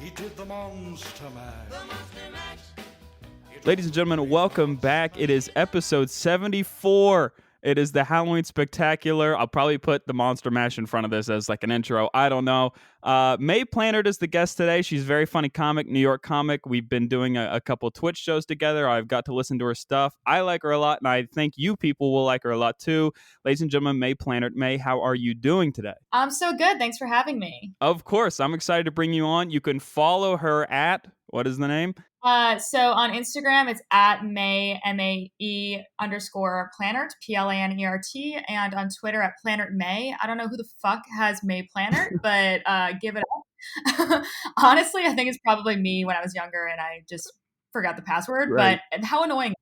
He did the Monster Mash. Ladies and gentlemen, welcome back. It is episode 74. It is the Halloween Spectacular. I'll probably put the Monster Mash in front of this as like an intro. I don't know. Mae Planert is the guest today. She's a very funny comic, New York comic. We've been doing a couple Twitch shows together. I've got to listen to her stuff. I like her a lot, and I think you people will like her a lot too. Ladies and gentlemen, Mae Planert. Mae, how are you doing today? I'm so good. Thanks for having me. Of course. I'm excited to bring you on. You can follow her at, what is the name? So on Instagram, it's at Mae, M-A-E _ Planert, Planert, and on Twitter at Planert Mae. I don't know who the fuck has Mae Planert, but give it up. Honestly, I think it's probably me when I was younger and I just forgot the password, Right. But how annoying is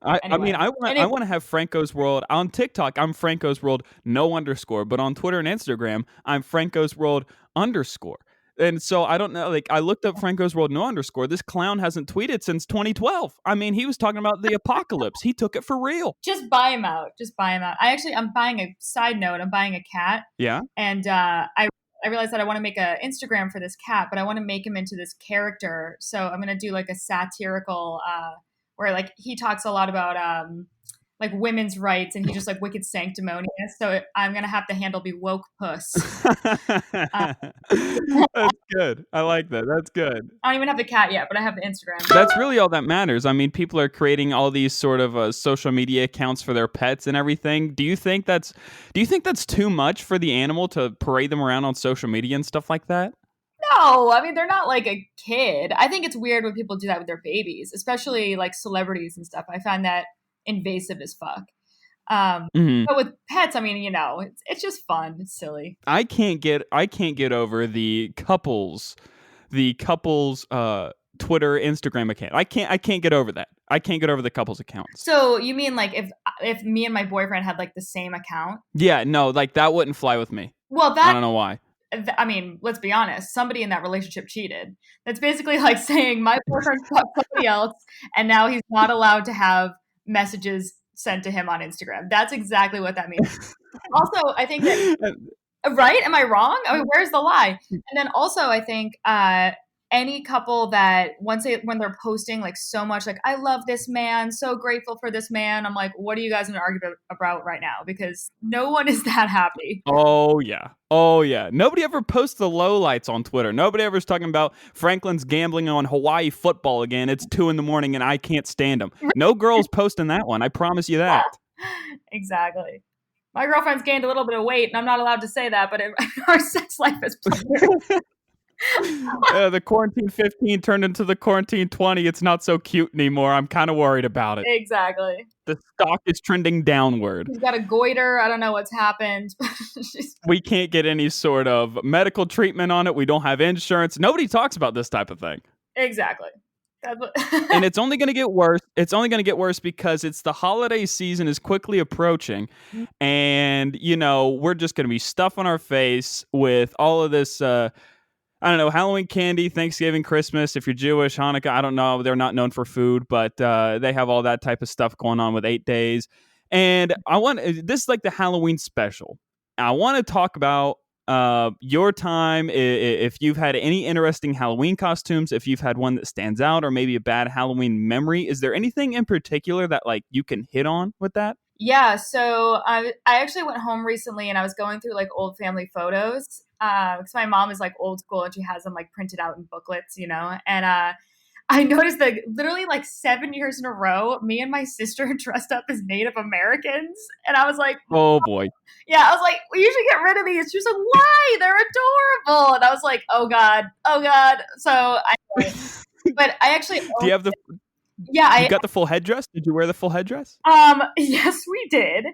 that? I mean, I want to have Franco's World. On TikTok, I'm Franco's World, no underscore. But on Twitter and Instagram, I'm Franco's World _ And so I don't know, like I looked up Franco's World no underscore. This clown hasn't tweeted since 2012. I mean, he was talking about the apocalypse. He took it for real. Just buy him out. I'm buying a side note. I'm buying a cat. Yeah. And I realized that I want to make an Instagram for this cat, but I want to make him into this character. So I'm going to do like a satirical, where like he talks a lot about like women's rights, and he's just like wicked sanctimonious. So I'm gonna have to handle be woke puss. That's good. I like that. That's good. I don't even have the cat yet, but I have the Instagram. That's really all that matters. I mean, people are creating all these sort of social media accounts for their pets and everything. Do you think that's too much for the animal to parade them around on social media and stuff like that? No, I mean, they're not like a kid. I think it's weird when people do that with their babies, especially like celebrities and stuff. I find that invasive as fuck. But with pets, I mean, you know, it's just fun. It's silly. I can't get over the couples Twitter, Instagram account. I can't get over that. I can't get over the couples accounts. So you mean like if me and my boyfriend had like the same account? Yeah, no, like that wouldn't fly with me. Well, I don't know why. I mean, let's be honest. Somebody in that relationship cheated. That's basically like saying my boyfriend fucked somebody else, and now he's not allowed to have messages sent to him on Instagram. That's exactly what that means. Also, I think that, right? Am I wrong? I mean, where's the lie? And then also, I think any couple that when they're posting like so much, like I love this man, so grateful for this man. I'm like, what are you guys going to argue about right now? Because no one is that happy. Oh yeah. Nobody ever posts the lowlights on Twitter. Nobody ever is talking about Franklin's gambling on Hawaii football again. It's 2 a.m. and I can't stand him. No girls posting that one. I promise you that. Exactly. My girlfriend's gained a little bit of weight, and I'm not allowed to say that, but our sex life is plummeted. The quarantine 15 turned into the quarantine 20. It's not so cute anymore. I'm kind of worried about it. Exactly. The stock is trending downward. She's got a goiter. I don't know what's happened. We can't get any sort of medical treatment on it. We don't have insurance. Nobody talks about this type of thing. Exactly. And it's only going to get worse. It's only going to get worse because it's the holiday season is quickly approaching. And, you know, we're just going to be stuffing our face with all of this I don't know, Halloween candy, Thanksgiving, Christmas. If you're Jewish, Hanukkah, I don't know. They're not known for food, but they have all that type of stuff going on with 8 days. And this is like the Halloween special. I want to talk about your time, if you've had any interesting Halloween costumes, if you've had one that stands out, or maybe a bad Halloween memory. Is there anything in particular that like you can hit on with that? Yeah, so I actually went home recently and I was going through like old family photos because my mom is like old school and she has them like printed out in booklets, you know, and I noticed that literally like 7 years in a row, me and my sister dressed up as Native Americans, and I was like, oh boy. Yeah, I was like, we usually get rid of these. She was like, why? They're adorable. And I was like, oh God. So but I actually, do you have the, yeah, you got the full headdress? Did you wear the full headdress? Yes, we did.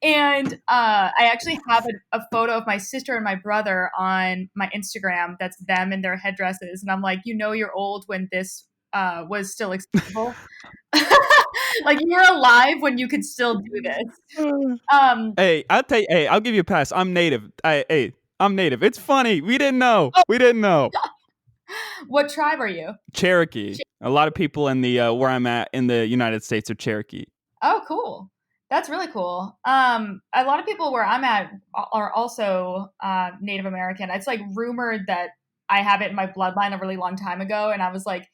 And I actually have a photo of my sister and my brother on my Instagram. That's them in their headdresses. And I'm like, you know, you're old when this was still acceptable. Like, you were alive when you could still do this. Hey, I'll tell you. Hey, I'll give you a pass. I'm native. I'm native. It's funny. We didn't know. What tribe are you? Cherokee. A lot of people in the where I'm at in the United States are Cherokee. Oh, cool. That's really cool. A lot of people where I'm at are also Native American. It's like rumored that I have it in my bloodline a really long time ago, and I was like,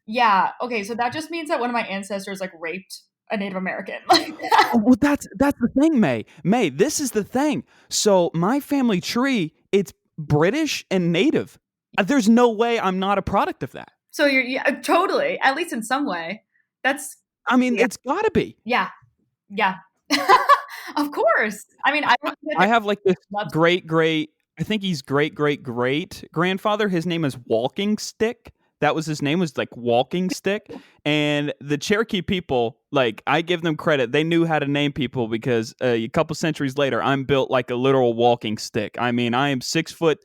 yeah, okay, so that just means that one of my ancestors like raped a Native American. Like, Oh, well, that's the thing, May. May, this is the thing. So my family tree, it's British and Native. There's no way I'm not a product of that. so you're totally, at least in some way. That's I mean, yeah, it's got to be. yeah, yeah. Of course. I mean, I don't think I that have like this loves. great. I think he's great grandfather. His name is Walking Stick. That was his name, was like Walking Stick. And the Cherokee people, like, I give them credit. They knew how to name people because a couple centuries later, I'm built like a literal walking stick. I mean, I am 6'2",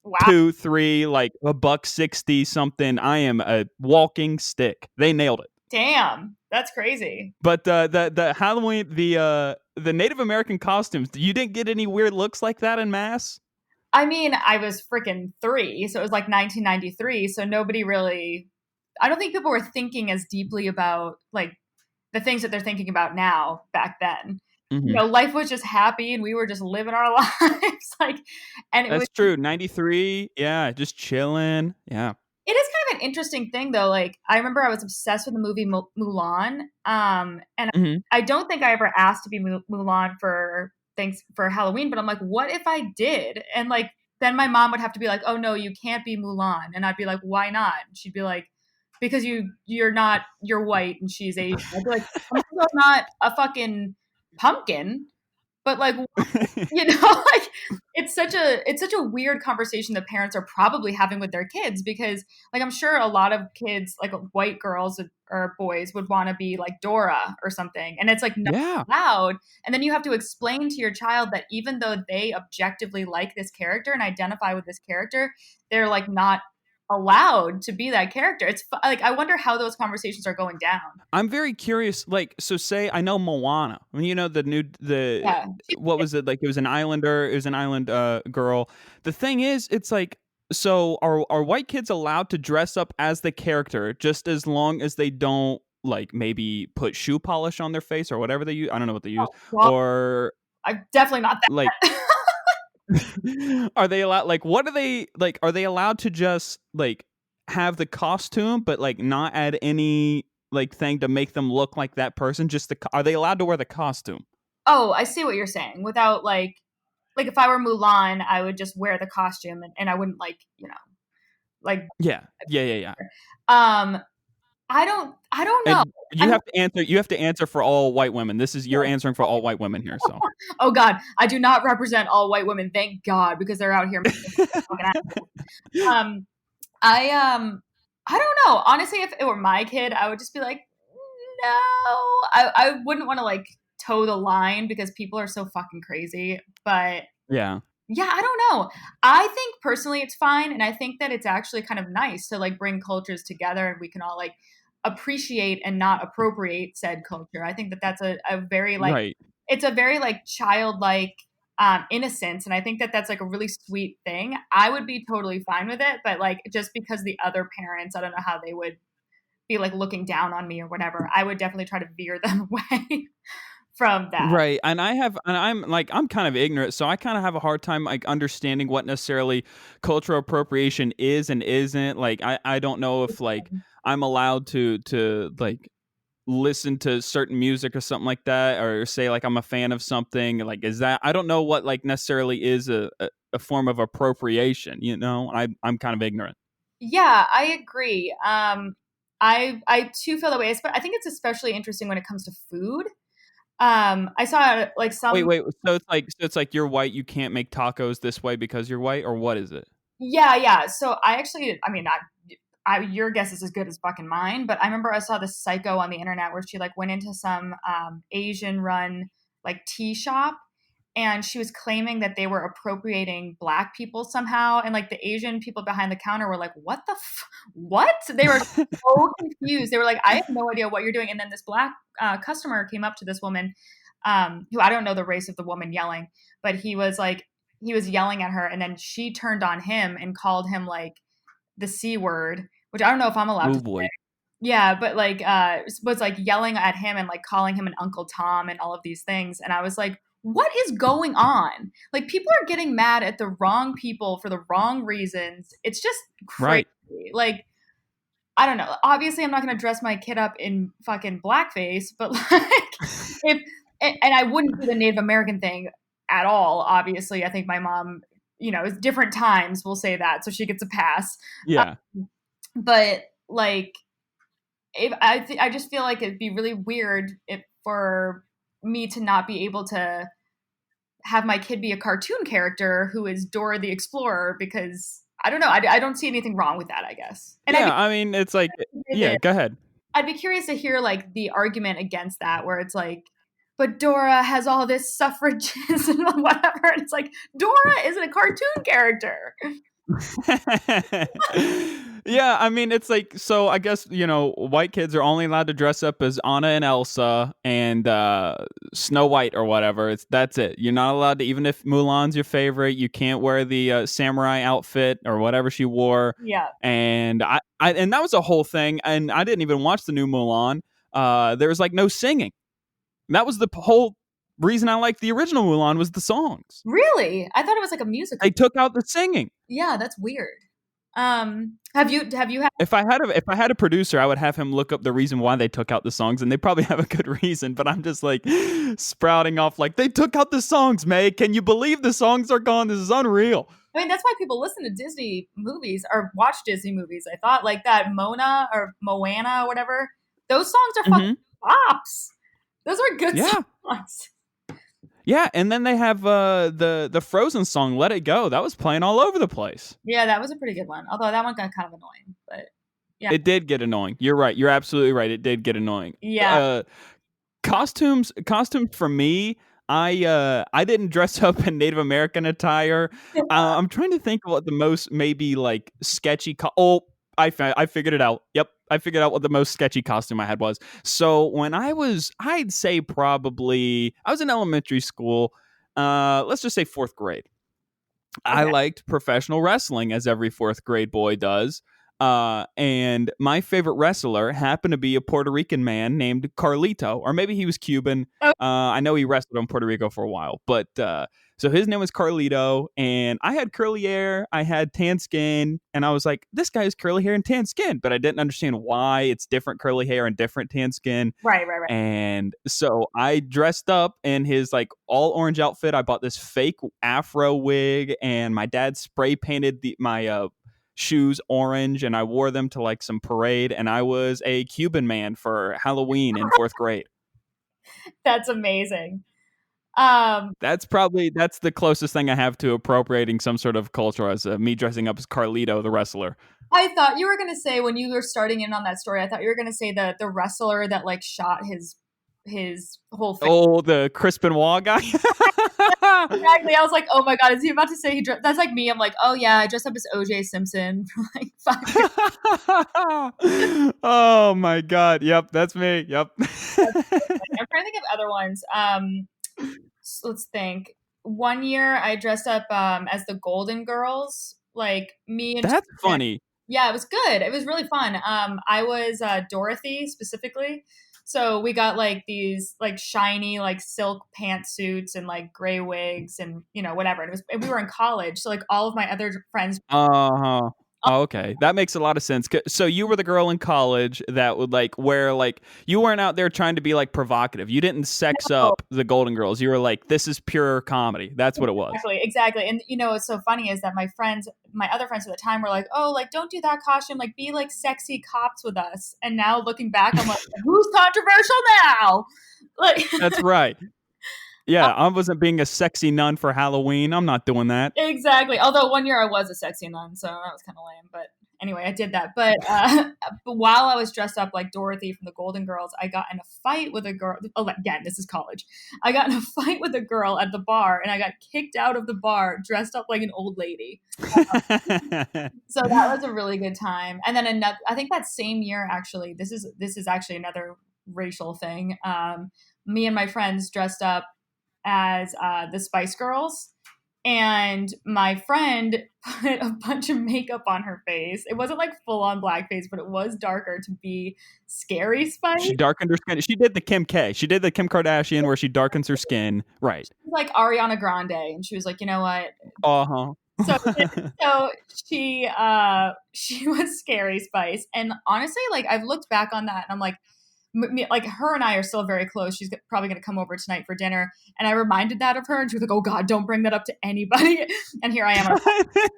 Wow, 3, like a $160 something. I am a walking stick. They nailed it. damn, that's crazy. But the Halloween, the Native American costumes, you didn't get any weird looks like that in mass? I mean, I was freaking 3, so it was like 1993. So nobody really, I don't think people were thinking as deeply about like the things that they're thinking about now back then. You Hmm. know, life was just happy and we were just living our lives. Like, and it was, That's true. 93, yeah, just chilling. Yeah. it is kind of an interesting thing though. Like, I remember I was obsessed with the movie Mulan. And Hmm. I don't think I ever asked to be Mulan for things for Halloween, but I'm like, what if I did? And like, then my mom would have to be like, oh no, you can't be Mulan. And I'd be like, why not? And she'd be like, because you're white and she's Asian. I'd be like, I'm also not a fucking pumpkin, but like, you know, like it's such a weird conversation that parents are probably having with their kids because like I'm sure a lot of kids like white girls or boys would want to be like Dora or something, and it's like not Yeah. allowed. And then you have to explain to your child that even though they objectively like this character and identify with this character, they're like not allowed to be that character. It's like I wonder how those conversations are going down. I'm very curious. Like, so say I know Moana. I mean, you know Yeah. what was it like? It was an islander. It was an island girl. The thing is, it's like, so are white kids allowed to dress up as the character just as long as they don't like maybe put shoe polish on their face or whatever they use? I don't know what they use. Well, Or I'm definitely not like, that. are they allowed, like, what are they, like, are they allowed to just like have the costume but like not add any like thing to make them look like that person? Just are they allowed to wear the costume? Oh, I see what you're saying. Without like if I were Mulan, I would just wear the costume and I wouldn't like, like Yeah, yeah. um I don't know. And I mean, you have to answer for all white women. This is, you're answering for all white women here, so oh god, I do not represent all white women, thank God, because they're out here making fucking assholes. Um I don't know. Honestly, if it were my kid, I would just be like, no. I wouldn't want to like toe the line because people are so fucking crazy. But yeah. yeah, I don't know. I think personally it's fine, and I think that it's actually kind of nice to like bring cultures together and we can all like appreciate and not appropriate said culture. I think that that's a very like Right. it's a very like childlike innocence, and I think that that's like a really sweet thing. I would be totally fine with it, but like just because the other parents, I don't know how they would be like looking down on me or whatever. I would definitely try to veer them away from that. Right. And I'm like, I'm kind of ignorant, so I kind of have a hard time like understanding what necessarily cultural appropriation is and isn't. Like, I don't know if like I'm allowed to like listen to certain music or something like that, or say like I'm a fan of something. Like, is that, I don't know what like necessarily is a form of appropriation, you know? I'm kind of ignorant. Yeah, I agree. I too feel that way. But I think it's especially interesting when it comes to food. I saw like Wait, some. wait. So it's like you're white, you can't make tacos this way because you're white, or what is it? Yeah, yeah. So I actually, I mean, your guess is as good as fucking mine. But I remember I saw this psycho on the internet where she like went into some Asian run like tea shop, and she was claiming that they were appropriating black people somehow, and like the Asian people behind the counter were like, what the what? They were so confused. They were like, I have no idea what you're doing. And then this black customer came up to this woman, who I don't know the race of the woman yelling, but he was yelling at her, and then she turned on him and called him like the C word, which I don't know if I'm allowed to Oh say. boy. Yeah, but like was like yelling at him and like calling him an Uncle Tom and all of these things. And I was like, what is going on? Like, people are getting mad at the wrong people for the wrong reasons. It's just crazy. Right. Like, I don't know. Obviously, I'm not going to dress my kid up in fucking blackface, but like, if and I wouldn't do the Native American thing at all. Obviously, I think my mom, it's different times. We'll say that, so she gets a pass. Yeah. But like, I just feel like it'd be really weird for me to not be able to have my kid be a cartoon character who is Dora the Explorer, because I don't know. I don't see anything wrong with that, I guess. And Yeah, I mean, it's like, yeah, go ahead. I'd be curious to hear like the argument against that, where it's like, but Dora has all this suffrages and whatever. And it's like, Dora isn't a cartoon character. Yeah, I mean, it's like, so I guess, white kids are only allowed to dress up as Anna and Elsa and Snow White or whatever. That's it. You're not allowed to, even if Mulan's your favorite, you can't wear the samurai outfit or whatever she wore. Yeah. And and that was a whole thing. And I didn't even watch the new Mulan. There was like no singing. That was the whole reason I liked the original Mulan, was the songs. Really? I thought it was like a musical. They took out the singing. Yeah, that's weird. Have you had? If I had a producer, I would have him look up the reason why they took out the songs, and they probably have a good reason. But I'm just like sprouting off like, they took out the songs, Mae. Can you believe the songs are gone? This is unreal. I mean, that's why people listen to Disney movies or watch Disney movies. I thought like that Mona or Moana or whatever. Those songs are fucking pops. Those are good songs. Yeah, and then they have the Frozen song, Let It Go. That was playing all over the place. Yeah, that was a pretty good one. Although that one got kind of annoying. But yeah. It did get annoying. You're right. You're absolutely right. It did get annoying. Yeah. Costumes for me, I didn't dress up in Native American attire. I'm trying to think of what the most maybe like sketchy I figured it out. Yep. I figured out what the most sketchy costume I had was. So when I'd say probably, I was in elementary school, let's just say 4th grade. Okay. I liked professional wrestling, as every 4th grade boy does. And my favorite wrestler happened to be a Puerto Rican man named Carlito, or maybe he was Cuban. Oh. I know he wrestled in Puerto Rico for a while, but so his name was Carlito, and I had curly hair, I had tan skin, and I was like, this guy has curly hair and tan skin, but I didn't understand why it's different curly hair and different tan skin. Right. And so I dressed up in his like all orange outfit. I bought this fake afro wig, and my dad spray painted my shoes orange, and I wore them to like some parade, and I was a Cuban man for Halloween in 4th grade. That's amazing. That's the closest thing I have to appropriating some sort of culture, as me dressing up as Carlito the wrestler. I thought you were going to say, when you were starting in on that story, I thought you were going to say the wrestler that like shot his whole thing. Oh, the Chris Benoit guy? Exactly. I was like, oh my God, is he about to say that's like me. I'm like, oh yeah, I dressed up as OJ Simpson for like 5 years. Oh my God. Yep, that's me. Yep. I'm trying to think of other ones. So let's think. One year I dressed up as the Golden Girls, like me and that's funny. Yeah, it was good. It was really fun. I was Dorothy specifically. So we got like these like shiny like silk pantsuits and like gray wigs and whatever. And we were in college, so like all of my other friends. Oh, okay, that makes a lot of sense. So you were the girl in college that would like wear like, you weren't out there trying to be like provocative. You didn't sex up the Golden Girls. You were like, this is pure comedy. That's what it was. Exactly. And what's so funny is that my other friends at the time were like, oh, like don't do that costume. Like be like sexy cops with us. And now looking back, I'm like, who's controversial now? Like that's right. Yeah, I wasn't being a sexy nun for Halloween. I'm not doing that. Exactly. Although one year I was a sexy nun, so that was kind of lame. But anyway, I did that. But while I was dressed up like Dorothy from the Golden Girls, I got in a fight with a girl. Oh, again, this is college. I got in a fight with a girl at the bar, and I got kicked out of the bar dressed up like an old lady. So that was a really good time. And then I think that same year, actually, this is actually another racial thing. Me and my friends dressed up as the Spice Girls, and my friend put a bunch of makeup on her face. It wasn't like full on blackface, but it was darker to be Scary Spice. She darkened her skin. She did the Kim K. She did the Kim Kardashian where she darkens her skin. Right. She was like Ariana Grande, and she was like, you know what? Uh-huh. So she was Scary Spice, and honestly, like I've looked back on that, and I'm like, like her and I are still very close. She's probably going to come over tonight for dinner, and I reminded that of her, and she was like, "Oh God, don't bring that up to anybody." And here I am.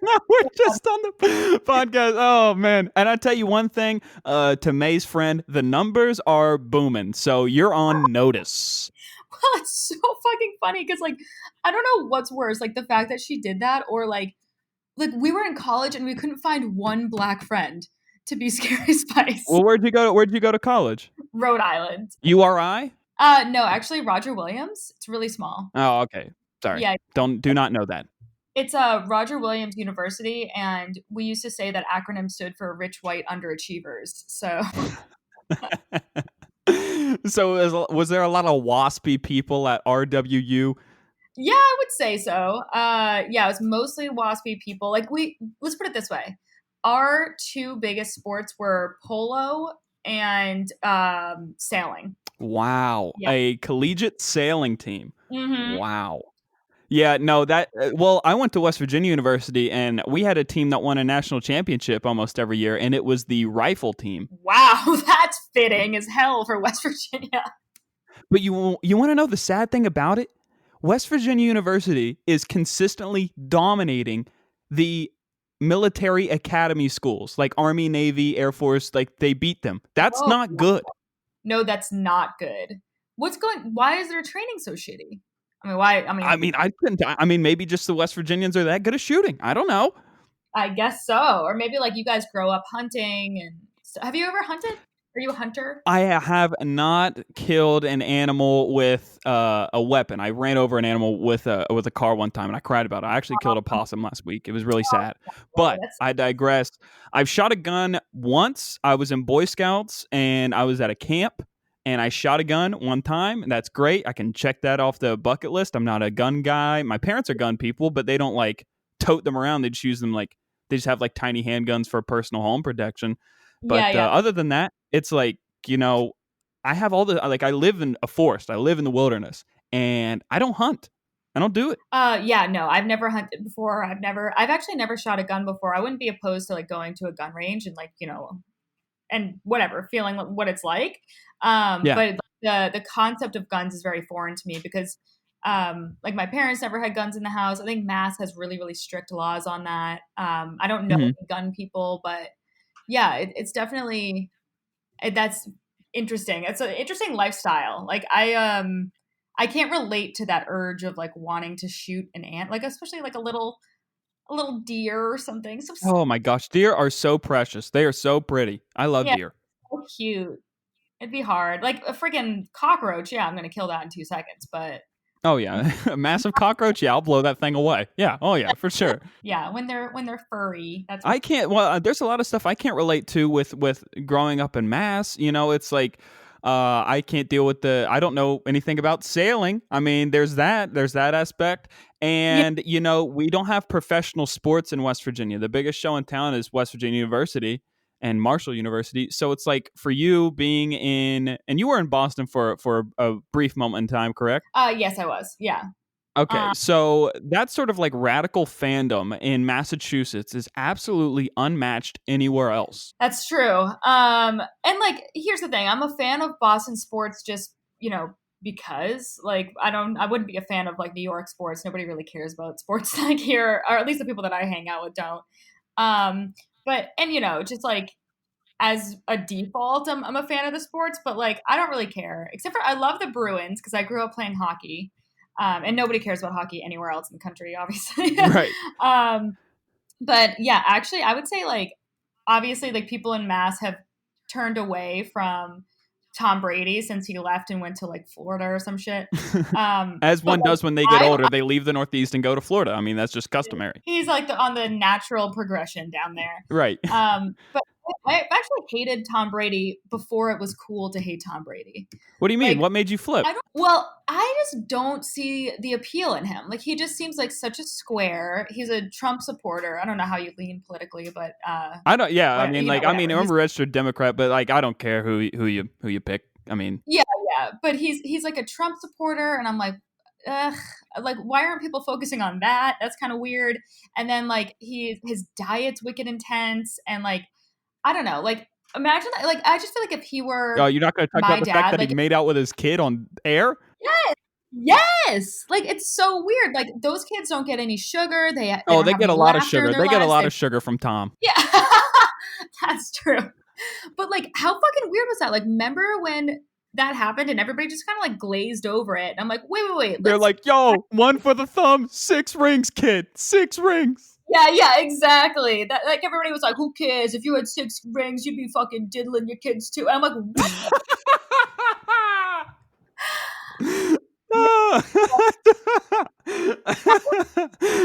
No, we're just on the podcast. Oh man! And I tell you one thing, to Mae's friend, the numbers are booming, so you're on notice. Well, it's so fucking funny because like I don't know what's worse, like the fact that she did that, or like we were in college and we couldn't find one black friend to be Scary Spice. Well, where'd you go to college? Rhode Island. URI? No, actually Roger Williams. It's really small. Oh, okay. Sorry. Yeah. Do not know that. It's Roger Williams University, and we used to say that acronym stood for Rich White Underachievers. So So was there a lot of waspy people at RWU? Yeah, I would say so. Yeah, it was mostly waspy people. Like let's put it this way. Our two biggest sports were polo and sailing. Wow. Yeah. A collegiate sailing team. Mm-hmm. Wow. Yeah, no, I went to West Virginia University, and we had a team that won a national championship almost every year, and it was the rifle team. Wow, that's fitting as hell for West Virginia. But you want to know the sad thing about it? West Virginia University is consistently dominating the military academy schools, like Army, Navy, Air Force. Like, they beat them. That's not good. No, that's not good. Why is their training so shitty? I mean, why? I mean, maybe just the West Virginians are that good at shooting. I don't know. I guess so. Or maybe like you guys grow up hunting. And have you ever hunted? Are you a hunter? I have not killed an animal with a weapon. I ran over an animal with a car one time, and I cried about it. I actually killed a possum last week. It was really sad. But I digress. I've shot a gun once. I was in Boy Scouts, and I was at a camp, and I shot a gun one time, and that's great. I can check that off the bucket list. I'm not a gun guy. My parents are gun people, but they don't like tote them around. They just use them like they just have like tiny handguns for personal home protection. But other than that, it's like, I have all the, like, I live in a forest. I live in the wilderness, and I don't hunt. I don't do it. Yeah, no, I've never hunted before. I've actually never shot a gun before. I wouldn't be opposed to like going to a gun range and like, and whatever, feeling what it's like. But the concept of guns is very foreign to me because, like my parents never had guns in the house. I think Mass has really, really strict laws on that. I don't know any gun people, but yeah, it's definitely, that's interesting. It's an interesting lifestyle. Like I can't relate to that urge of like wanting to shoot an ant, like especially like a little deer or something. Oh my gosh, deer are so precious. They are so pretty. I love deer. So cute. It'd be hard. Like a freaking cockroach. Yeah, I'm gonna kill that in 2 seconds. But oh yeah, a massive cockroach. Yeah, I'll blow that thing away. Yeah. Oh yeah, for sure. Yeah, when they're furry. That's I can't. Well, there's a lot of stuff I can't relate to with growing up in Mass. It's like I can't deal with I don't know anything about sailing. I mean, there's that aspect. And, we don't have professional sports in West Virginia. The biggest show in town is West Virginia University and Marshall University. So it's like for you being and you were in Boston for a brief moment in time, correct? Yes, I was. Yeah. Okay, so that sort of like radical fandom in Massachusetts is absolutely unmatched anywhere else. That's true. And like, here's the thing: I'm a fan of Boston sports, just because like I wouldn't be a fan of like New York sports. Nobody really cares about sports like here, or at least the people that I hang out with don't. But just like as a default, I'm a fan of the sports, but like I don't really care, except for I love the Bruins because I grew up playing hockey. And nobody cares about hockey anywhere else in the country, obviously. Right. But yeah, actually, I would say like, obviously, like people in Mass have turned away from Tom Brady since he left and went to like Florida or some shit. As one does when they get older, they leave the Northeast and go to Florida. I mean, that's just customary. He's like on the natural progression down there. Right. But I actually hated Tom Brady before it was cool to hate Tom Brady. What do you mean? Like, What made you flip? I just don't see the appeal in him. Like, he just seems like such a square. He's a Trump supporter. I don't know how you lean politically, but I don't. Yeah, I what- mean, you know, like, I mean, whatever. I'm a registered Democrat, but like, I don't care who you pick. I mean, Yeah, but he's like a Trump supporter, and I'm like, ugh, like why aren't people focusing on that? That's kind of weird. And then like his diet's wicked intense, and like I don't know, like imagine that. Like I just feel like if he oh, were you're not going to talk my about the fact dad, that he like made out with his kid on air? yes, yes, like it's so weird. Like those kids don't get any sugar. They Oh, don't they have get any a lot of laughter in sugar. their They get a lives. lot of sugar from Tom. Yeah, that's true. But like, how fucking weird was that? Like, remember when that happened and everybody just kind of like glazed over it? And I'm like, wait. They're like, yo, one for the thumb, 6 rings, kid, 6 rings. Yeah, exactly. That like everybody was like, who cares? If you had 6 rings, you'd be fucking diddling your kids too. And I'm like, what?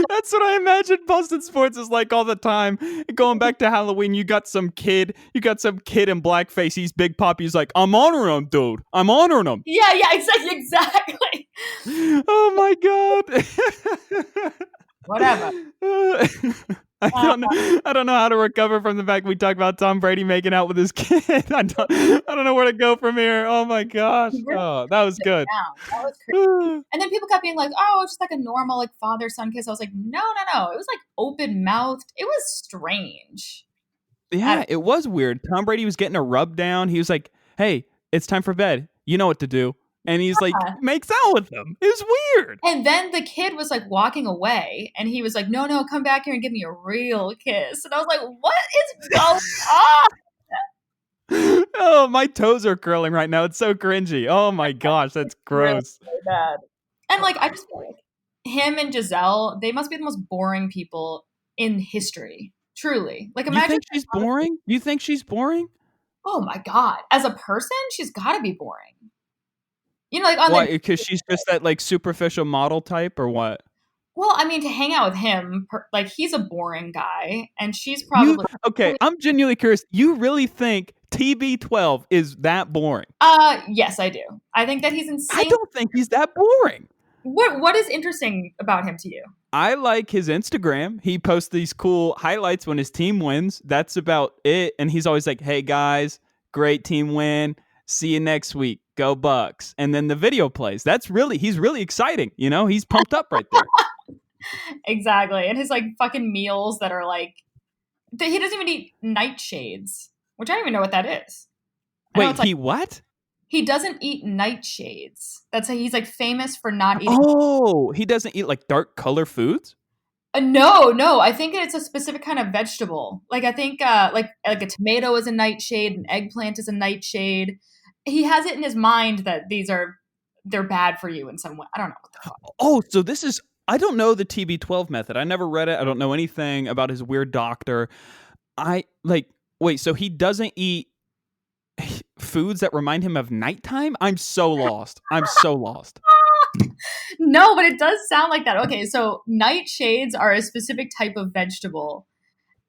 That's what I imagine Boston sports is like all the time. Going back to Halloween, you got some kid in blackface. He's Big Poppy. He's like, I'm honoring him, dude. I'm honoring him. Yeah, exactly. Oh my god. Whatever. I don't know how to recover from the fact we talk about Tom Brady making out with his kid. I don't know where to go from here. Oh my gosh. Oh, that was good. That was crazy. And then people kept being like, oh, it's just like a normal like father-son kiss. I was like, no. It was like open-mouthed. It was strange. Yeah, it was weird. Tom Brady was getting a rub down. He was like, hey, it's time for bed. You know what to do. And he's like, makes out with him. It was weird. And then the kid was like walking away and he was like, no, come back here and give me a real kiss. And I was like, what is going on? Oh, my toes are curling right now. It's so cringy. Oh my gosh, that's gross. Really bad. And like, I just feel like him and Giselle, they must be the most boring people in history. Truly. Like, imagine. You think she's boring? You think she's boring? Oh my God. As a person, she's got to be boring. You know, like on why? Because she's just that like superficial model type, or what? Well, I mean, to hang out with him, like he's a boring guy, and she's probably okay. I'm genuinely curious. You really think TB12 is that boring? Yes, I do. I think that he's insane. I don't think he's that boring. What is interesting about him to you? I like his Instagram. He posts these cool highlights when his team wins. That's about it. And he's always like, "Hey guys, great team win. See you next week. Go Bucks." And then the video plays. He's really exciting. You know, he's pumped up right there. Exactly. And his like fucking meals that are like, he doesn't even eat nightshades, which I don't even know what that is. Wait, what? He doesn't eat nightshades. He's like famous for not eating. Oh, he doesn't eat like dark color foods? No. I think it's a specific kind of vegetable. Like I think like a tomato is a nightshade, an eggplant is a nightshade. He has it in his mind that they're bad for you in some way. I don't know what the fuck. Oh, so I don't know the TB12 method. I never read it. I don't know anything about his weird doctor. Wait, so he doesn't eat foods that remind him of nighttime? I'm so lost. No, but it does sound like that. Okay, so nightshades are a specific type of vegetable.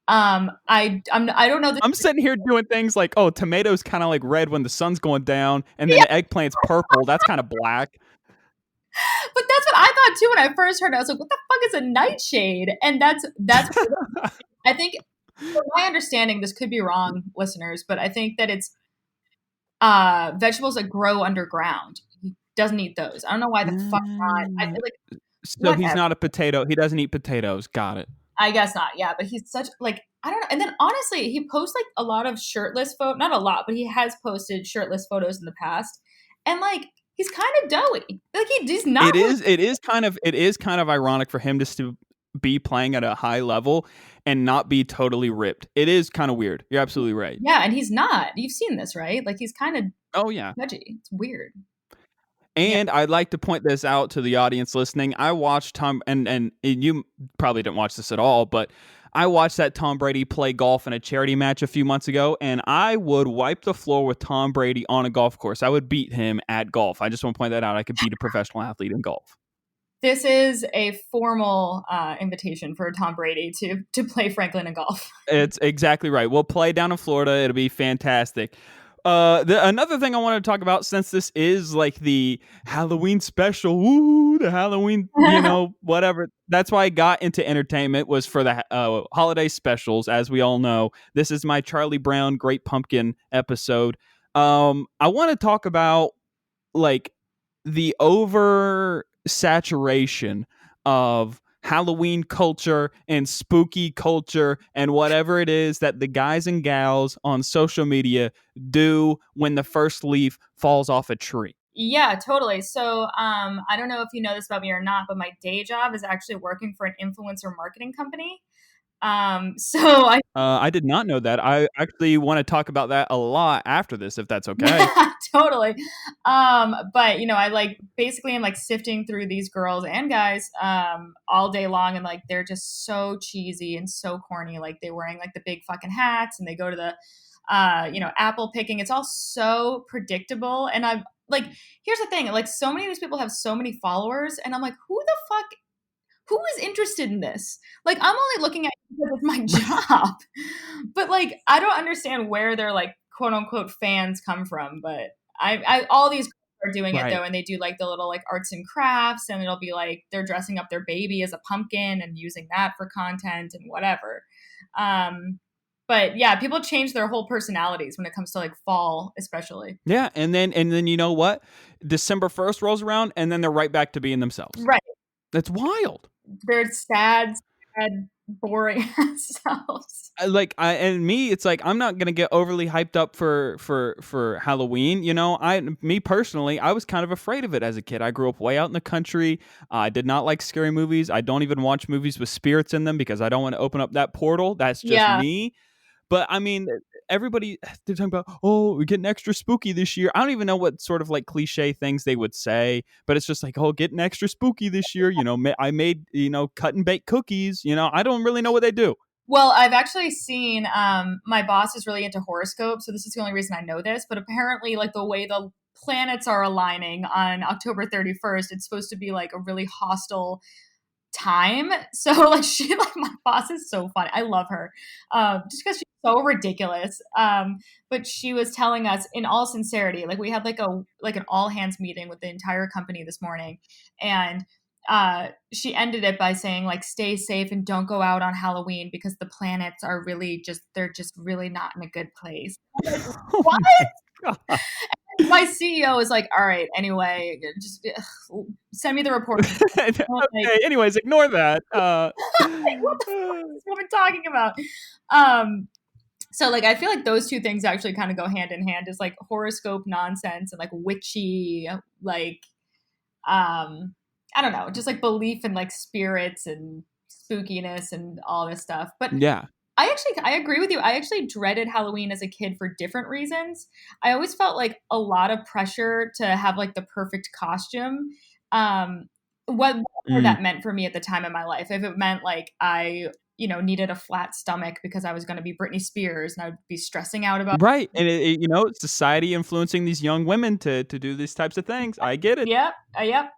I don't know. I'm sitting here doing things like, oh, tomatoes kind of like red when the sun's going down, and then the eggplant's purple. That's kind of black. But that's what I thought too when I first heard it. I was like, what the fuck is a nightshade? And that's I think, from my understanding, this could be wrong, listeners, but I think that it's vegetables that grow underground. He doesn't eat those. I don't know why the fuck not. I feel like so he's not a potato. He doesn't eat potatoes. Got it. I guess not. Yeah, but he's such like I don't know. And then honestly, he posts like a lot of shirtless photos. Not a lot, but he has posted shirtless photos in the past, and like he's kind of doughy. Like he's not. It is kind of ironic for him just to be playing at a high level and not be totally ripped. It is kind of weird. You're absolutely right. Yeah, and he's not. You've seen this, right? Like he's kind of veggie. It's weird. And I'd like to point this out to the audience listening. I watched Tom, and you probably didn't watch this at all, but I watched that Tom Brady play golf in a charity match a few months ago, and I would wipe the floor with Tom Brady on a golf course. I would beat him at golf. I just want to point that out. I could beat a professional athlete in golf. This is a formal invitation for Tom Brady to play Franklin in golf. It's exactly right. We'll play down in Florida. It'll be fantastic. Another thing I want to talk about, since this is like the Halloween special, woo, the Halloween, whatever. That's why I got into entertainment, was for the holiday specials. As we all know, this is my Charlie Brown Great Pumpkin episode. I want to talk about like the over saturation of Halloween culture and spooky culture and whatever it is that the guys and gals on social media do when the first leaf falls off a tree. Yeah, totally. So I don't know if you know this about me or not, but my day job is actually working for an influencer marketing company. So I did not know that. I actually want to talk about that a lot after this, if that's okay. Yeah, totally. But I like basically am like sifting through these girls and guys all day long, and like they're just so cheesy and so corny. Like they're wearing like the big fucking hats, and they go to the apple picking. It's all so predictable. And I'm like, here's the thing, like so many of these people have so many followers, and I'm like, who is interested in this? Like, I'm only looking at it because it's my job. But like, I don't understand where their like quote unquote fans come from. But I all these are doing it though, and they do like the little like arts and crafts, and it'll be like they're dressing up their baby as a pumpkin and using that for content and whatever. But yeah, people change their whole personalities when it comes to like fall, especially. Yeah, and then you know what? December 1st rolls around, and then they're right back to being themselves. Right. That's wild. They're sad, boring selves. It's like I'm not gonna get overly hyped up for Halloween. Me personally, I was kind of afraid of it as a kid. I grew up way out in the country. I did not like scary movies. I don't even watch movies with spirits in them because I don't want to open up that portal. That's just me. But I mean, everybody, they're talking about, oh, we're getting extra spooky this year. I don't even know what sort of like cliche things they would say, but it's just like, oh, getting extra spooky this year. I made, cut and bake cookies. I don't really know what they do. Well, I've actually seen, my boss is really into horoscopes, so this is the only reason I know this, but apparently like the way the planets are aligning on October 31st, it's supposed to be like a really hostile time. So like my boss is so funny. I love her. Just because she's so ridiculous. But she was telling us in all sincerity, like we had like an all hands meeting with the entire company this morning, and she ended it by saying like, stay safe and don't go out on Halloween because the planets are they're just really not in a good place. Like, what? Oh my CEO is like, all right, anyway, just send me the report. Okay, anyways, ignore that. Like, what the fuck is this woman talking about? So like I feel like those two things actually kind of go hand in hand, is like horoscope nonsense and like witchy, like I don't know, just like belief in like spirits and spookiness and all this stuff. But yeah, I agree with you. I actually dreaded Halloween as a kid for different reasons. I always felt like a lot of pressure to have like the perfect costume. What that meant for me at the time in my life. If it meant like I, needed a flat stomach because I was going to be Britney Spears and I would be stressing out about right. And society influencing these young women to do these types of things. I get it. Yep.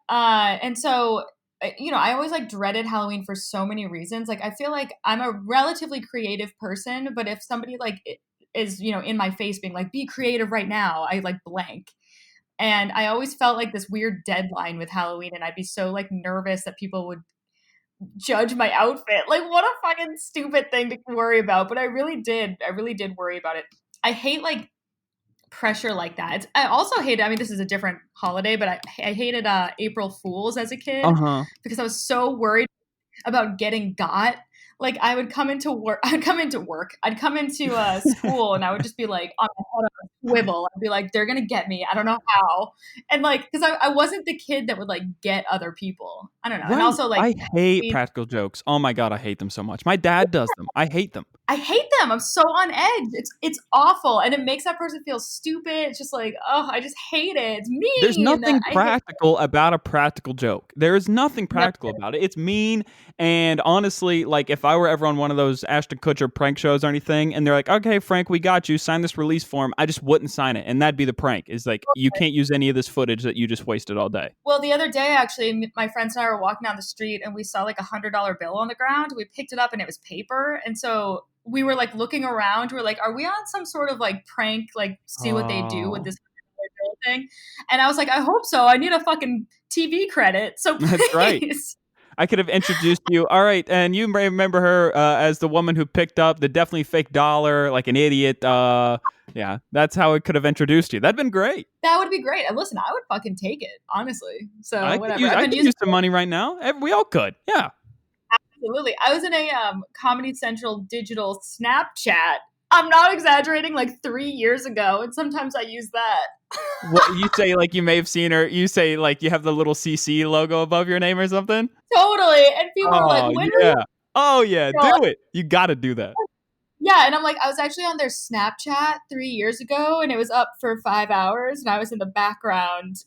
And so I always like dreaded Halloween for so many reasons. Like I feel like I'm a relatively creative person, but if somebody like is, in my face being like, be creative right now, I like blank. And I always felt like this weird deadline with Halloween, and I'd be so like nervous that people would judge my outfit. Like what a fucking stupid thing to worry about. But I really did worry about it. I hate like pressure like that. I also hated, this is a different holiday, but I hated April Fools as a kid because I was so worried about getting got. Like I would come into work, I'd come into school, and I would just be like on my head on a swivel. I'd be like, they're gonna get me. I don't know how. And like, because I wasn't the kid that would like get other people. I don't know. Right. And also like, I hate practical jokes. Oh my God, I hate them so much. My dad does them. I hate them. I'm so on edge. It's awful, and it makes that person feel stupid. It's just like, oh, I just hate it. It's mean. There's nothing practical about a practical joke. There is nothing practical about it. It's mean. And honestly, like if I were ever on one of those Ashton Kutcher prank shows or anything, and they're like, okay, Frank, we got you. Sign this release form. I just wouldn't sign it, and that'd be the prank. Is like you can't use any of this footage that you just wasted all day. Well, the other day, actually, my friends and I were walking down the street, and we saw like $100 bill on the ground. We picked it up, and it was paper, and so we were like looking around. We're like, are we on some sort of like prank? Like, see what they do with this $100 bill thing? And I was like, I hope so. I need a fucking TV credit. So please. That's right. I could have introduced you. All right, and you may remember her as the woman who picked up the definitely fake dollar, like an idiot. Yeah, that's how I could have introduced you. That'd been great. That would be great. And listen, I would fucking take it, honestly. So whatever. I could use some money right now. We all could. Yeah. Absolutely. I was in a Comedy Central digital Snapchat. I'm not exaggerating, like 3 years ago, and sometimes I use that. What you say, like you may have seen her. You say like you have the little CC logo above your name or something. Totally. And people are like, when yeah. Oh yeah, do it. You got to do that. Yeah, and I'm like, I was actually on their Snapchat 3 years ago, and it was up for 5 hours, and I was in the background.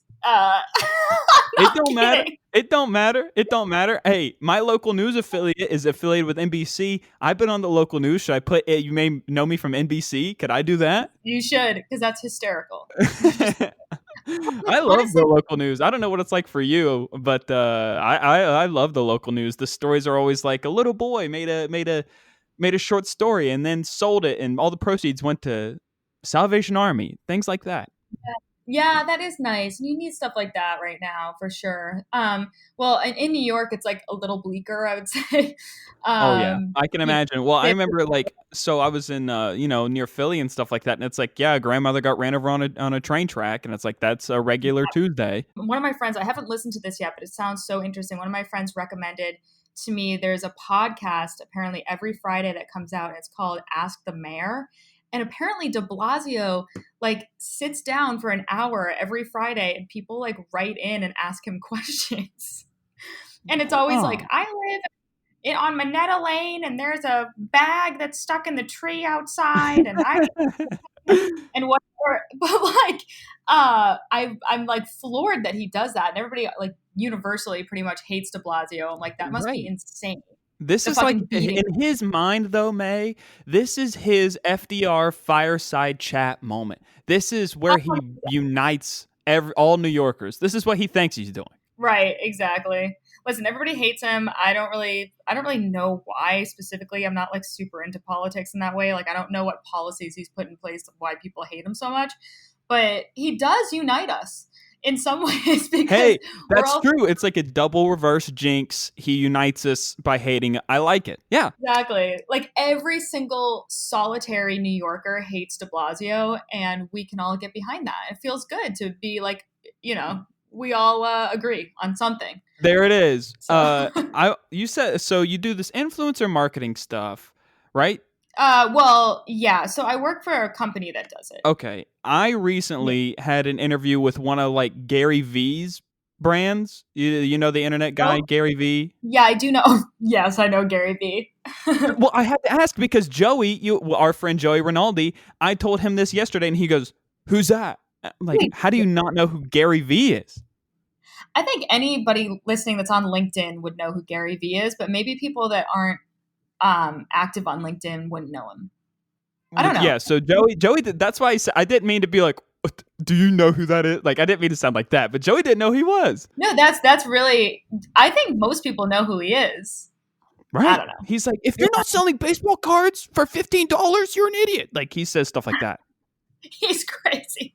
It don't matter. It don't matter. It don't matter. Hey, my local news affiliate is affiliated with NBC. I've been on the local news. Should I put it? You may know me from NBC. Could I do that? You should, because that's hysterical. I love the local news. I don't know what it's like for you, but I love the local news. The stories are always like a little boy made a short story and then sold it, and all the proceeds went to Salvation Army. Things like that. Yeah, that is nice. You need stuff like that right now, for sure. Well, in New York, it's like a little bleaker, I would say. Oh yeah, I can imagine. Well, I remember like, so I was in, near Philly and stuff like that, and it's like, yeah, grandmother got ran over on a train track, and it's like that's a regular Tuesday. One of my friends, I haven't listened to this yet, but it sounds so interesting. One of my friends recommended to me, there's a podcast apparently every Friday that comes out, and it's called Ask the Mayor. And apparently de Blasio like sits down for an hour every Friday, and people like write in and ask him questions. And it's always like, I live on Minetta Lane, and there's a bag that's stuck in the tree outside, and and whatever. But like, I'm like floored that he does that, and everybody like universally pretty much hates de Blasio. I'm like, that must be insane. This is like, in his mind, though, May, this is his FDR fireside chat moment. This is where he unites all New Yorkers. This is what he thinks he's doing. Right, exactly. Listen, everybody hates him. I don't really know why specifically. I'm not like super into politics in that way. Like, I don't know what policies he's put in place of why people hate him so much. But he does unite us in some ways, because hey, that's true. It's like a double reverse jinx. He unites us by hating. I like it. Yeah, exactly. Like every single solitary New Yorker hates de Blasio, and we can all get behind that. It feels good to be like, we all agree on something. There it is. So. You said so. You do this influencer marketing stuff, right? Well, yeah. So I work for a company that does it. Okay. I recently had an interview with one of like Gary V's brands. You know the internet guy, Gary V? Yeah, I do know. Yes, I know Gary V. Well, I had to ask because Joey, our friend Joey Rinaldi, I told him this yesterday, and he goes, "Who's that?" I'm like, how do you not know who Gary V is? I think anybody listening that's on LinkedIn would know who Gary V is, but maybe people that aren't active on LinkedIn wouldn't know him. I don't know. Yeah, so Joey, that's why I didn't mean to be like, do you know who that is? Like, I didn't mean to sound like that, but Joey didn't know who he was. No, that's really, I think most people know who he is. Right. I don't know. He's like, if you're not selling baseball cards for $15, you're an idiot. Like, he says stuff like that. He's crazy.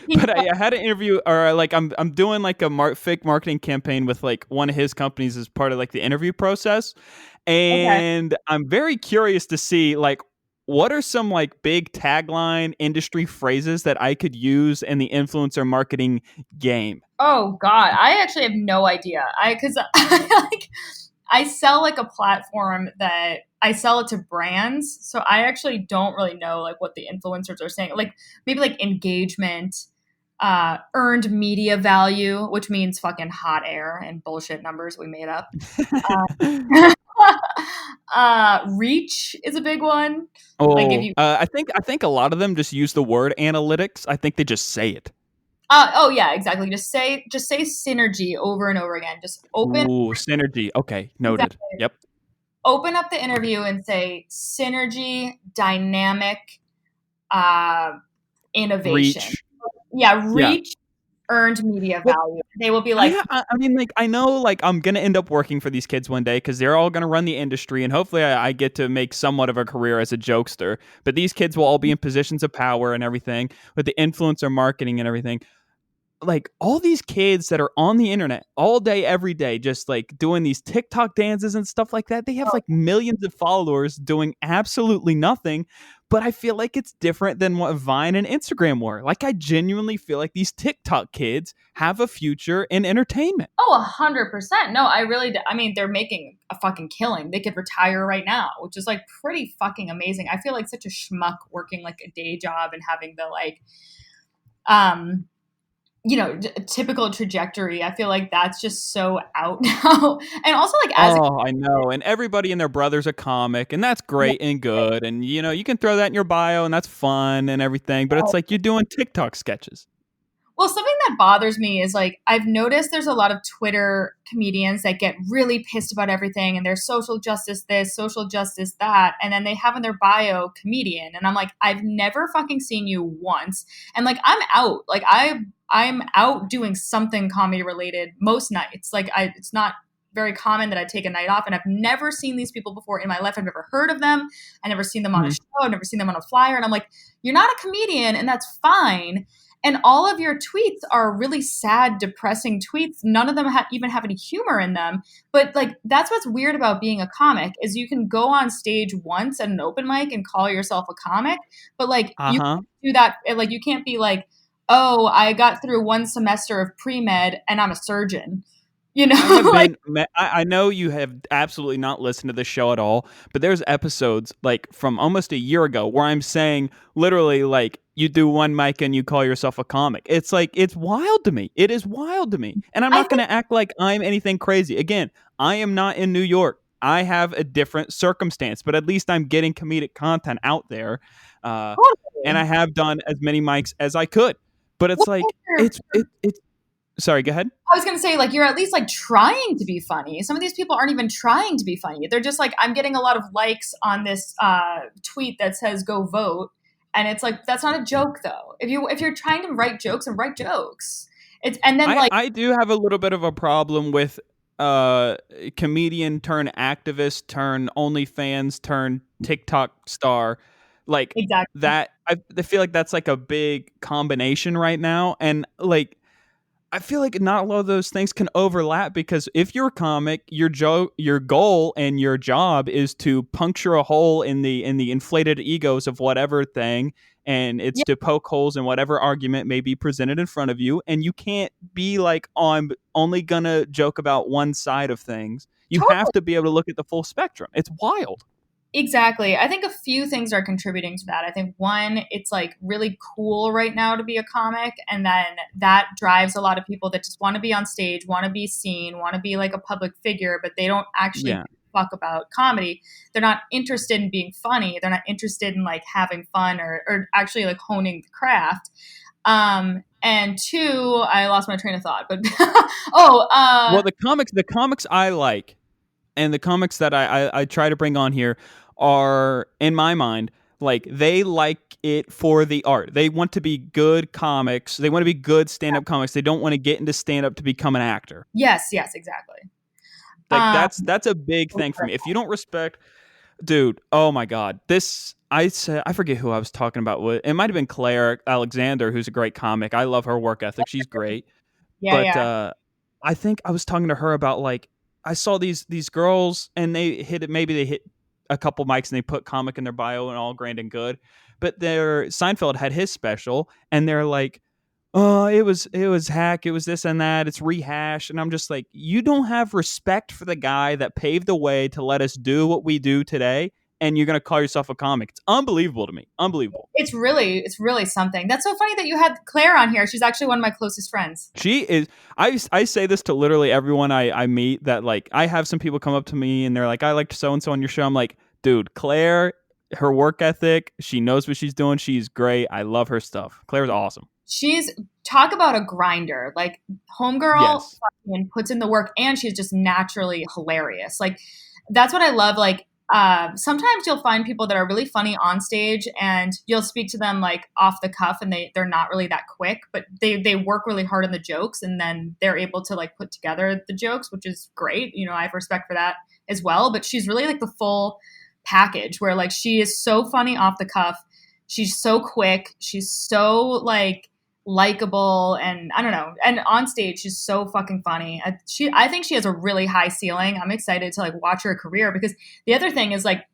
But I had an interview, or like I'm doing like a fake marketing campaign with like one of his companies as part of like the interview process, and I'm very curious to see like what are some like big tagline industry phrases that I could use in the influencer marketing game. Oh God, I actually have no idea. Because I sell like a platform that I sell it to brands. So I actually don't really know like what the influencers are saying. Like maybe like engagement, earned media value, which means fucking hot air and bullshit numbers we made up. Reach is a big one. Oh, like if you, I think a lot of them just use the word analytics. I think they just say it. Oh yeah, exactly. Just say synergy over and over again. Just open. Ooh, synergy. Okay, noted. Exactly. Yep. Open up the interview and say synergy, dynamic, innovation. Reach. Yeah, Yeah. reach, earned media Well, value. They will be like, I mean, like, I know, like, I'm gonna end up working for these kids one day because they're all gonna run the industry, and hopefully, I get to make somewhat of a career as a jokester. But these kids will all be in positions of power and everything with the influencer marketing and everything. Like, all these kids that are on the internet all day, every day, just like doing these TikTok dances and stuff like that, they have oh, like millions of followers doing absolutely nothing. But I feel like it's different than what Vine and Instagram were. Like, I genuinely feel like these TikTok kids have a future in entertainment. oh, 100%. No, I really do. I mean, they're making a fucking killing. They could retire right now, which is like pretty fucking amazing. I feel like such a schmuck working like a day job and having the like, typical trajectory. I feel like that's just so out now. And also like as Oh, I know. And everybody and their brother's a comic, and that's great and good. And, you can throw that in your bio, and that's fun and everything. But it's like you're doing TikTok sketches. Well, something that bothers me is like I've noticed there's a lot of Twitter comedians that get really pissed about everything and they're social justice this, social justice that, and then they have in their bio comedian, and I'm like, I've never fucking seen you once, and like I'm out, like I'm out doing something comedy related most nights. Like it's not very common that I take a night off, and I've never seen these people before in my life. I've never heard of them. I never seen them on a show. I've never seen them on a flyer, and I'm like, you're not a comedian, and that's fine. And all of your tweets are really sad, depressing tweets. None of them even have any humor in them. But like, that's what's weird about being a comic is you can go on stage once at an open mic and call yourself a comic. But like, you can't do that. Like, you can't be like, oh, I got through one semester of pre-med and I'm a surgeon. I know you have absolutely not listened to this show at all, but there's episodes like from almost a year ago where I'm saying literally like you do one mic and you call yourself a comic. It's like, it's wild to me. It is wild to me. And I'm not going to act like I'm anything crazy. Again, I am not in New York. I have a different circumstance, but at least I'm getting comedic content out there. And I have done as many mics as I could, but it's like, it's sorry, go ahead. I was going to say, like, you're at least like trying to be funny. Some of these people aren't even trying to be funny. They're just like, I'm getting a lot of likes on this tweet that says go vote. And it's like, that's not a joke though. If you're trying to write jokes, and write jokes. I do have a little bit of a problem with comedian turn activist turn OnlyFans turn TikTok star. Like exactly. That I feel like that's like a big combination right now. And like, I feel like not a lot of those things can overlap because if you're a comic, your goal and your job is to puncture a hole in the inflated egos of whatever thing, and it's to poke holes in whatever argument may be presented in front of you, and you can't be like, oh, I'm only gonna joke about one side of things. You have to be able to look at the full spectrum. It's wild. Exactly. I think a few things are contributing to that. I think one, it's like really cool right now to be a comic. And then that drives a lot of people that just want to be on stage, want to be seen, want to be like a public figure, but they don't actually give a fuck about comedy. They're not interested in being funny. They're not interested in like having fun or actually like honing the craft. And two, I lost my train of thought, but well, the comics I like and the comics that I try to bring on here are, in my mind, like they like it for the art. They want to be good comics. They want to be good stand-up comics. They don't want to get into stand-up to become an actor. Yes, exactly. Like that's a big thing for me. If you don't respect, dude, oh my God. I forget who I was talking about. It might have been Claire Alexander, who's a great comic. I love her work ethic. She's great. I think I was talking to her about like, I saw these girls and they hit a couple mics and they put comic in their bio and all grand and good. But Seinfeld had his special and they're like, oh, it was hack. It was this and that. It's rehash. And I'm just like, you don't have respect for the guy that paved the way to let us do what we do today. And you're going to call yourself a comic. It's unbelievable to me. Unbelievable. It's really something. That's so funny that you had Claire on here. She's actually one of my closest friends. She is. I say this to literally everyone I meet, that like, I have some people come up to me and they're like, I liked so-and-so on your show. I'm like, dude, Claire, her work ethic, she knows what she's doing. She's great. I love her stuff. Claire's awesome. Talk about a grinder. Like, homegirl fucking puts in the work and she's just naturally hilarious. Like, that's what I love. Like, sometimes you'll find people that are really funny on stage, and you'll speak to them like off the cuff, and they're not really that quick, but they work really hard on the jokes, and then they're able to like put together the jokes, which is great. You know, I have respect for that as well. But she's really like the full package, where like she is so funny off the cuff, she's so quick, she's so like likable, and I don't know, and on stage she's so fucking funny. I think she has a really high ceiling. I'm excited to like watch her career, because the other thing is like,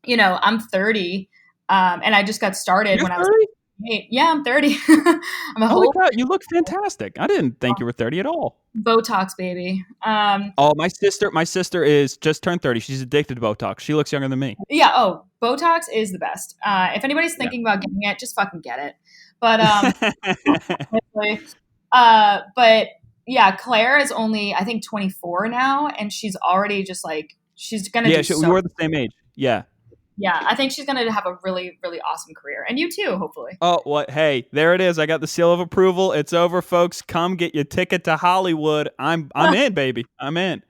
you know, I'm 30, and I just got started You're when I was 30? 8. Yeah, I'm 30. I'm a Holy whole cow, you look fantastic. I didn't think you were 30 at all. Botox baby. Oh, my sister is just turned 30. She's addicted to Botox. She looks younger than me. Yeah. Oh, Botox is the best. If anybody's thinking about getting it, just fucking get it. But honestly, but yeah, Claire is only I think 24 now, and she's already just like she's gonna do we were the same age. Yeah. Yeah, I think she's gonna have a really really awesome career, and you too, hopefully. Oh, what? Hey, there it is. I got the seal of approval. It's over, folks. Come get your ticket to Hollywood. I'm in, baby. I'm in.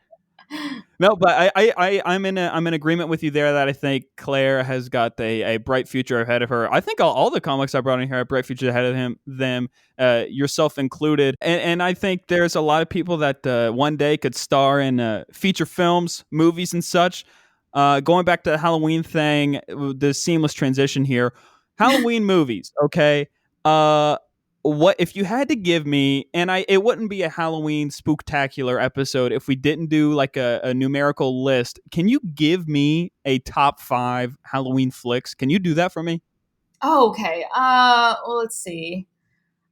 No, but I'm in agreement with you there that I think Claire has got a bright future ahead of her. I think all the comics I brought in here have bright future ahead of them, yourself included. And I think there's a lot of people that one day could star in feature films, movies, and such. Going back to the Halloween thing, the seamless transition here. Halloween movies, okay? What if you had to give me, and it wouldn't be a Halloween spooktacular episode if we didn't do like a numerical list. Can you give me a top 5 Halloween flicks? Can you do that for me? Oh, okay. Well, let's see.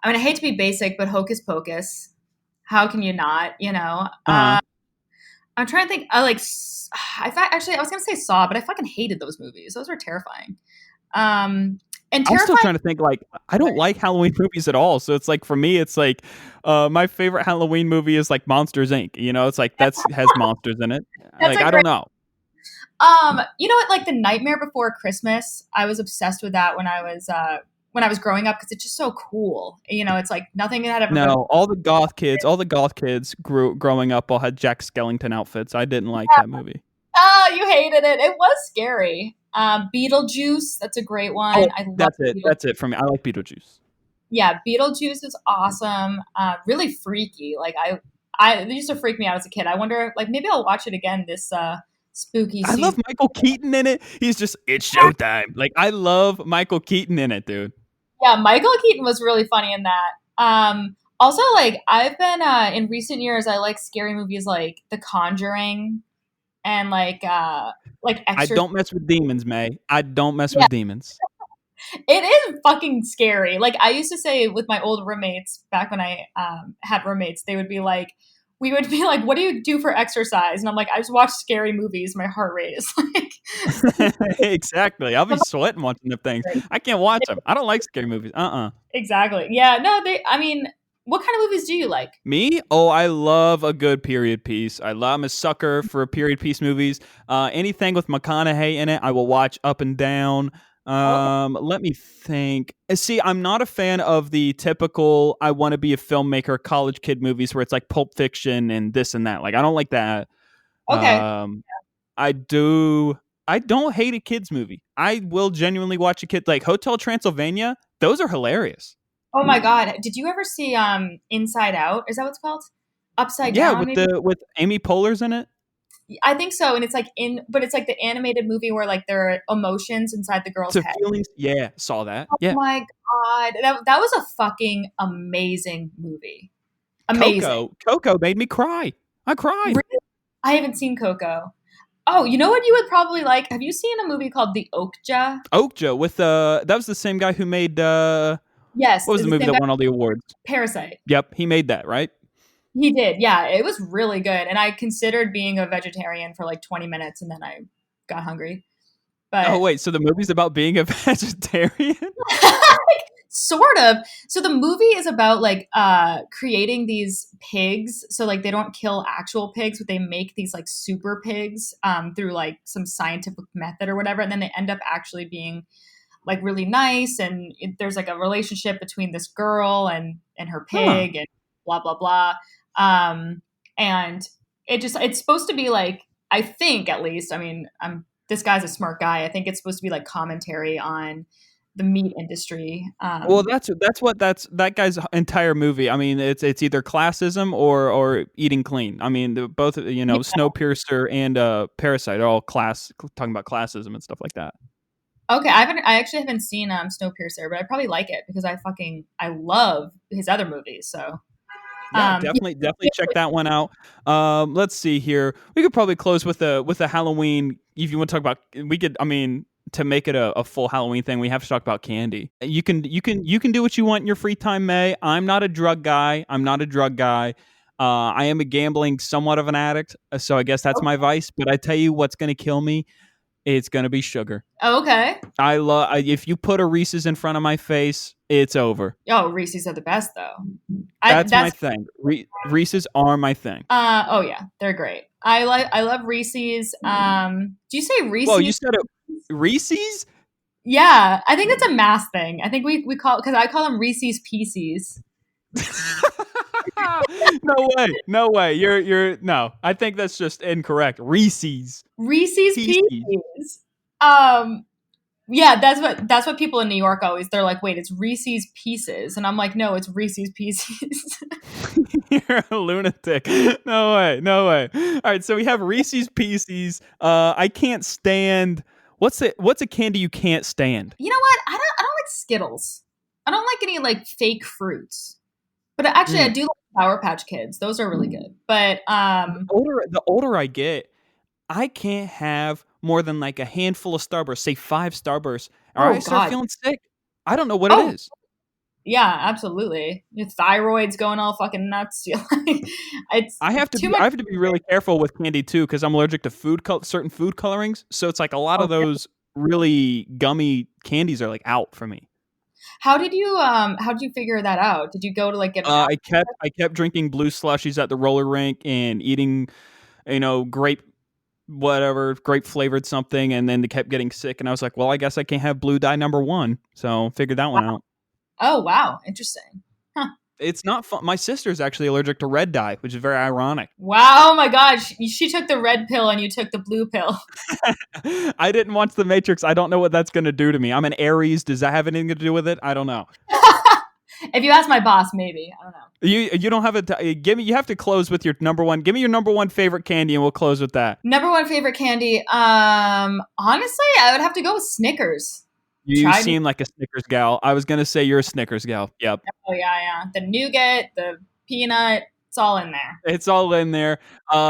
I mean, I hate to be basic, but Hocus Pocus. How can you not? You know. Uh-huh. I'm trying to think. Actually, I was gonna say Saw, but I fucking hated those movies. Those were terrifying. And I'm still terrifying. trying to think, like, I don't like Halloween movies at all. So it's like, for me, it's like, my favorite Halloween movie is like Monsters Inc. You know, it's like, has monsters in it. That's Like, a I great. don't know. You know what? Like The Nightmare Before Christmas, I was obsessed with that when I was growing up, because it's just so cool. You know, it's like nothing had ever been. No, all the goth kids growing up all had Jack Skellington outfits. I didn't like that movie. Oh, you hated it. It was scary. Beetlejuice, that's a great one. Oh, I love that's it. Beetlejuice. That's it for me. I like Beetlejuice. Yeah, Beetlejuice is awesome. Really freaky. Like it used to freak me out as a kid. I wonder, like maybe I'll watch it again this spooky I season. love Michael Keaton in it. He's just, it's showtime. Like, I love Michael Keaton in it, dude. Yeah, Michael Keaton was really funny in that. Also, like I've been in recent years, I like scary movies like The Conjuring and like I Exorcist. don't mess with demons, May. I don't mess Yeah, with demons. it is fucking scary. Like I used to say with my old roommates back when I had roommates, we would be like, "What do you do for exercise?" And I'm like, "I just watch scary movies. My heart rate is like Exactly. I'll be sweating watching them things. I can't watch them. I don't like scary movies. exactly." Yeah, no, I mean, what kind of movies do you like? Me? Oh, I love a good period piece. I'm a sucker for period piece movies. Anything with McConaughey in it, I will watch up and down. Okay. Let me think. See, I'm not a fan of the typical I want to be a filmmaker college kid movies where it's like Pulp Fiction and this and that. Like, I don't like that. Okay. I do. I don't hate a kids movie. I will genuinely watch a kid like Hotel Transylvania. Those are hilarious. Oh my God. Did you ever see Inside Out? Is that what it's called? Upside Yeah, Down, maybe? with Amy Poehler's in it. I think so. And but it's like the animated movie where like there are emotions inside the girl's To head. feelings. Yeah, saw that. Oh Yeah. my God. That was a fucking amazing movie. Amazing. Coco made me cry. I cried. Really? I haven't seen Coco. Oh, you know what you would probably like? Have you seen a movie called The Okja? Okja with that was the same guy who made Yes. what was it's the movie same that guy- won all the awards? Parasite. Yep, he made that, right? He did. Yeah, it was really good. And I considered being a vegetarian for like 20 minutes, and then I got hungry. But Oh wait, so the movie's about being a vegetarian? sort of. So the movie is about like creating these pigs. So like they don't kill actual pigs, but they make these like super pigs through like some scientific method or whatever, and then they end up actually being like really nice, and there's like a relationship between this girl and her Huh. pig and blah blah blah. And it's supposed to be like, I think, at least, I mean, this guy's a smart guy. I think it's supposed to be like commentary on the meat industry. Well, that's that guy's entire movie. I mean, it's either classism or eating clean. I mean, both Snowpiercer and Parasite are all talking about classism and stuff like that. Okay, I actually haven't seen Snowpiercer, but I probably like it because I love his other movies. So yeah, definitely check that one out. Let's see here. We could probably close with a Halloween. If you want to talk about, we could. I mean, to make it a full Halloween thing, we have to talk about candy. You can do what you want in your free time, May. I'm not a drug guy. I am a gambling somewhat of an addict, so I guess that's my vice. But I tell you what's going to kill me. It's going to be sugar. Oh, okay. If you put a Reese's in front of my face, it's over. Oh, Reese's are the best, though. That's my thing. Reese's are my thing. Oh yeah, they're great. I love Reese's. Do you say Reese's? Well, you said it. Reese's? Yeah, I think it's a mass thing. I think we call, because I call them Reese's Pieces. No way. You're no. I think that's just incorrect. Reese's Pieces. Yeah, that's what people in New York always, they're like, wait, it's Reese's Pieces, and I'm like, no, it's Reese's Pieces. You're a lunatic. No way. All right, so we have Reese's Pieces. I can't stand. What's a candy you can't stand? You know what? I don't like Skittles. I don't like any like fake fruits. But actually, I do like Sour Patch Kids. Those are really good. But the older I get, I can't have more than like a handful of Starbursts, say 5 Starbursts, or I start feeling sick. I don't know what it is. Yeah, absolutely. Your thyroid's going all fucking nuts. I have to be really careful with candy too, because I'm allergic to certain food colorings. So it's like a lot of those really gummy candies are like out for me. How did you figure that out? Did you go to like get? I kept drinking blue slushies at the roller rink and eating, grape flavored something, and then they kept getting sick, and I was like, well, I guess I can't have blue dye number 1, so figured that one out. Oh wow, interesting. Huh. It's not fun. My sister's actually allergic to red dye, which is very ironic. Wow, oh my gosh, she took the red pill and you took the blue pill. I didn't watch The Matrix. I don't know what that's going to do to me. I'm an Aries. Does that have anything to do with it? I don't know. If you ask my boss, maybe. I don't know. You don't have give me. You have to close with your number one. Give me your number one favorite candy, and we'll close with that. Number one favorite candy. Honestly, I would have to go with Snickers. You seem like a Snickers gal. I was gonna say you're a Snickers gal. Yep. Oh yeah. The nougat, the peanut. It's all in there. It's all in there.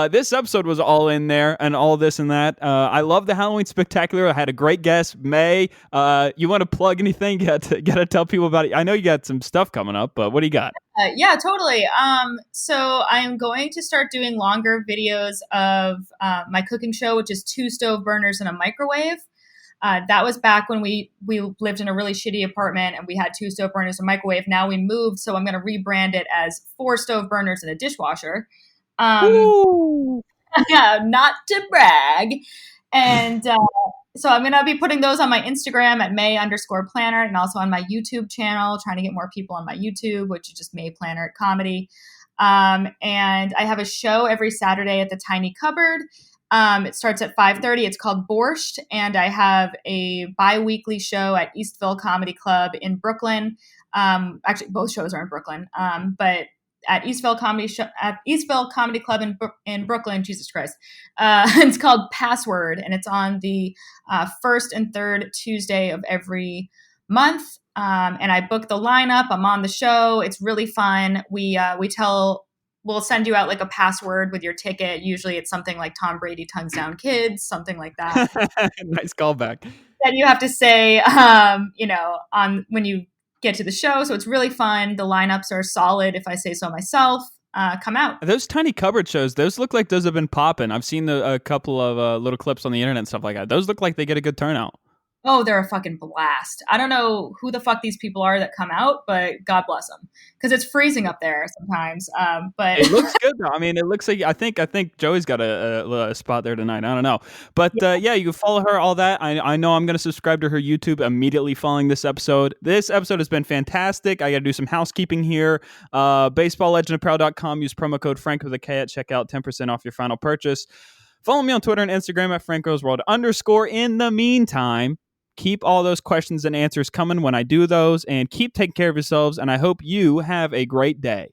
This episode was all in there, and all this and that. I love the Halloween Spectacular. I had a great guest, May. You want to plug anything? You got to tell people about it. I know you got some stuff coming up, but what do you got? Yeah, totally. So I'm going to start doing longer videos of my cooking show, which is 2 stove burners and a microwave. That was back when we lived in a really shitty apartment and we had 2 stove burners and a microwave. Now we moved, so I'm going to rebrand it as 4 stove burners and a dishwasher. Yeah, not to brag. And so I'm going to be putting those on my Instagram at Mae_Planert, and also on my YouTube channel, trying to get more people on my YouTube, which is just Mae Planert Comedy. And I have a show every Saturday at the Tiny Cupboard. It starts at 5:30. It's called Borscht, and I have a bi-weekly show at Eastville Comedy Club in Brooklyn. Actually, both shows are in Brooklyn, but at Eastville Comedy Club in Brooklyn, Jesus Christ, it's called Password, and it's on the first and third Tuesday of every month. And I book the lineup. I'm on the show. It's really fun. We'll send you out like a password with your ticket. Usually it's something like Tom Brady tuns down kids, something like that. Nice callback. Then you have to say, on when you get to the show. So it's really fun. The lineups are solid, if I say so myself. Come out. Those Tiny Cupboard shows, those look like those have been popping. I've seen a couple of little clips on the internet and stuff like that. Those look like they get a good turnout. Oh, they're a fucking blast. I don't know who the fuck these people are that come out, but God bless them. Because it's freezing up there sometimes. But it looks good though. I mean, it looks like I think Joey's got a spot there tonight. I don't know. But yeah, you can follow her, all that. I know I'm going to subscribe to her YouTube immediately following this episode. This episode has been fantastic. I got to do some housekeeping here. BaseballLegendofProud.com. Use promo code Franco with a K at checkout. 10% off your final purchase. Follow me on Twitter and Instagram at FrancosWorld_. In the meantime, keep all those questions and answers coming when I do those, and keep taking care of yourselves, and I hope you have a great day.